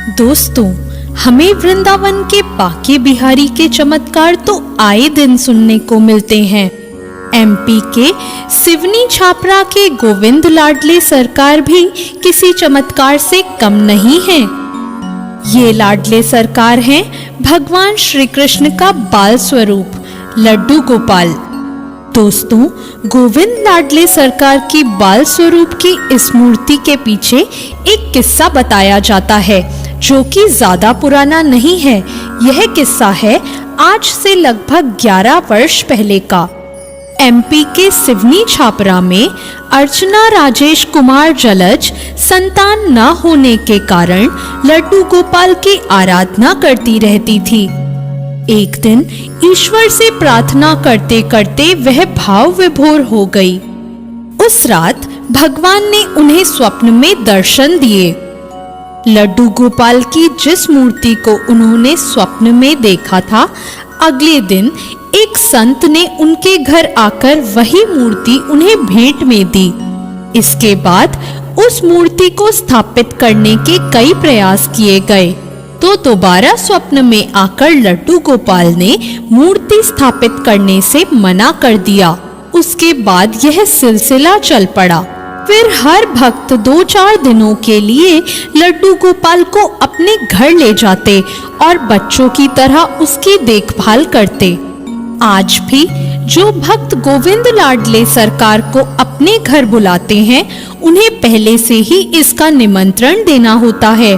दोस्तों, हमें वृंदावन के बांके बिहारी के चमत्कार तो आए दिन सुनने को मिलते हैं। एमपी के सिवनी छापरा के गोविंद लाडले सरकार भी किसी चमत्कार से कम नहीं हैं। ये लाडले सरकार हैं भगवान श्री कृष्ण का बाल स्वरूप लड्डू गोपाल। दोस्तों, गोविंद लाडले सरकार की बाल स्वरूप की इस मूर्ति के पीछे एक किस्सा बताया जाता है जो कि ज्यादा पुराना नहीं है। यह किस्सा है आज से लगभग 11 वर्ष पहले का। एमपी के सिवनी छापरा में अर्चना राजेश कुमार जलज संतान न होने के कारण लड्डू गोपाल की आराधना करती रहती थी। एक दिन ईश्वर से प्रार्थना करते करते वह भाव विभोर हो गई। उस रात भगवान ने उन्हें स्वप्न में दर्शन दिए। लड्डू गोपाल की जिस मूर्ति को उन्होंने स्वप्न में देखा था, अगले दिन एक संत ने उनके घर आकर वही मूर्ति उन्हें भेंट में दी। इसके बाद उस मूर्ति को स्थापित करने के कई प्रयास किए गए, तो दोबारा स्वप्न में आकर लड्डू गोपाल ने मूर्ति स्थापित करने से मना कर दिया। उसके बाद यह सिलसिला चल पड़ा। फिर हर भक्त 2-4 दिनों के लिए लड्डू गोपाल को अपने घर ले जाते और बच्चों की तरह उसकी देखभाल करते। आज भी जो भक्त गोविंद लाडले सरकार को अपने घर बुलाते हैं, उन्हें पहले से ही इसका निमंत्रण देना होता है।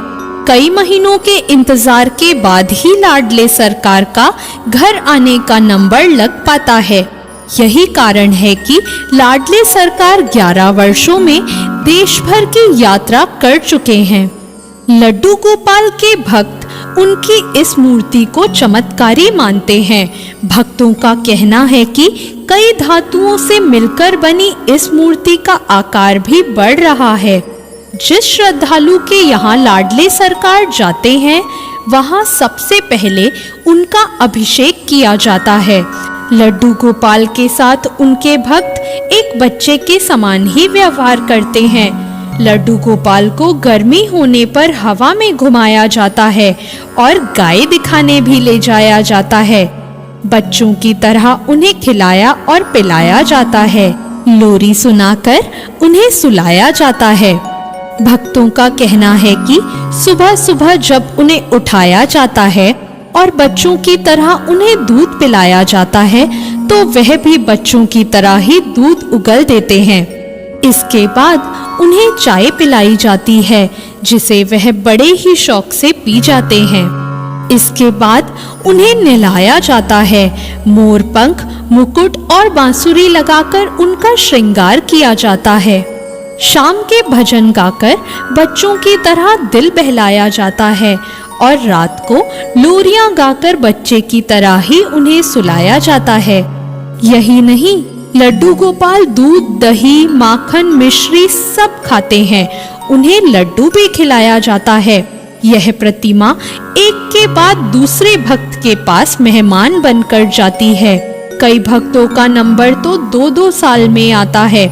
कई महीनों के इंतजार के बाद ही लाडले सरकार का घर आने का नंबर लग पाता है। यही कारण है कि लाडले सरकार 11 वर्षों में देश भर की यात्रा कर चुके हैं। लड्डू गोपाल के भक्त उनकी इस मूर्ति को चमत्कारी मानते हैं। भक्तों का कहना है कि कई धातुओं से मिलकर बनी इस मूर्ति का आकार भी बढ़ रहा है। जिस श्रद्धालु के यहाँ लाडले सरकार जाते हैं, वहाँ सबसे पहले उनका अभिषेक किया जाता है। लड्डू गोपाल के साथ उनके भक्त एक बच्चे के समान ही व्यवहार करते हैं। लड्डू गोपाल को गर्मी होने पर हवा में घुमाया जाता है और गाय दिखाने भी ले जाया जाता है। बच्चों की तरह उन्हें खिलाया और पिलाया जाता है। लोरी सुनाकर उन्हें सुलाया जाता है। भक्तों का कहना है कि सुबह सुबह जब उन्हें उठाया जाता है और बच्चों की तरह उन्हें दूध पिलाया जाता है, तो वह भी बच्चों की तरह ही दूध उगल देते हैं। इसके बाद उन्हें चाय पिलाई जाती है, जिसे वह बड़े ही शौक से पी जाते हैं। इसके बाद उन्हें नहलाया जाता है। मोर पंख, मुकुट और बांसुरी लगाकर उनका श्रृंगार किया जाता है। शाम के भजन गाकर बच्चों की तरह दिल बहलाया जाता है और रात को लोरियां गाकर बच्चे की तरह ही उन्हें सुलाया जाता है। यही नहीं, लड्डू गोपाल दूध, दही, माखन, मिश्री सब खाते हैं। उन्हें लड्डू भी खिलाया जाता है। यह प्रतिमा एक के बाद दूसरे भक्त के पास मेहमान बनकर जाती है। कई भक्तों का नंबर तो 2-2 साल में आता है।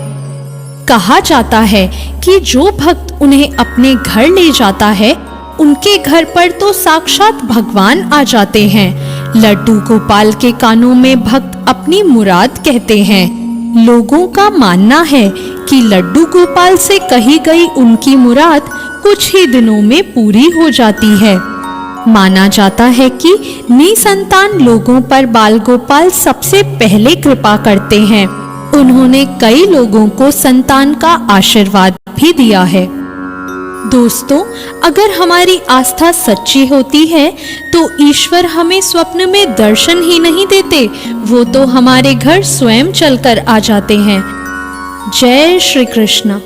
कहा जाता है कि जो भक्त उन्हें अपने घर ले जाता है, उनके घर पर तो साक्षात भगवान आ जाते हैं। लड्डू गोपाल के कानों में भक्त अपनी मुराद कहते हैं। लोगों का मानना है कि लड्डू गोपाल से कही गई उनकी मुराद कुछ ही दिनों में पूरी हो जाती है। माना जाता है कि निसंतान लोगों पर बाल गोपाल सबसे पहले कृपा करते हैं। उन्होंने कई लोगों को संतान का आशीर्वाद भी दिया है। दोस्तों, अगर हमारी आस्था सच्ची होती है, तो ईश्वर हमें स्वप्न में दर्शन ही नहीं देते, वो तो हमारे घर स्वयं चलकर आ जाते हैं। जय श्री कृष्ण।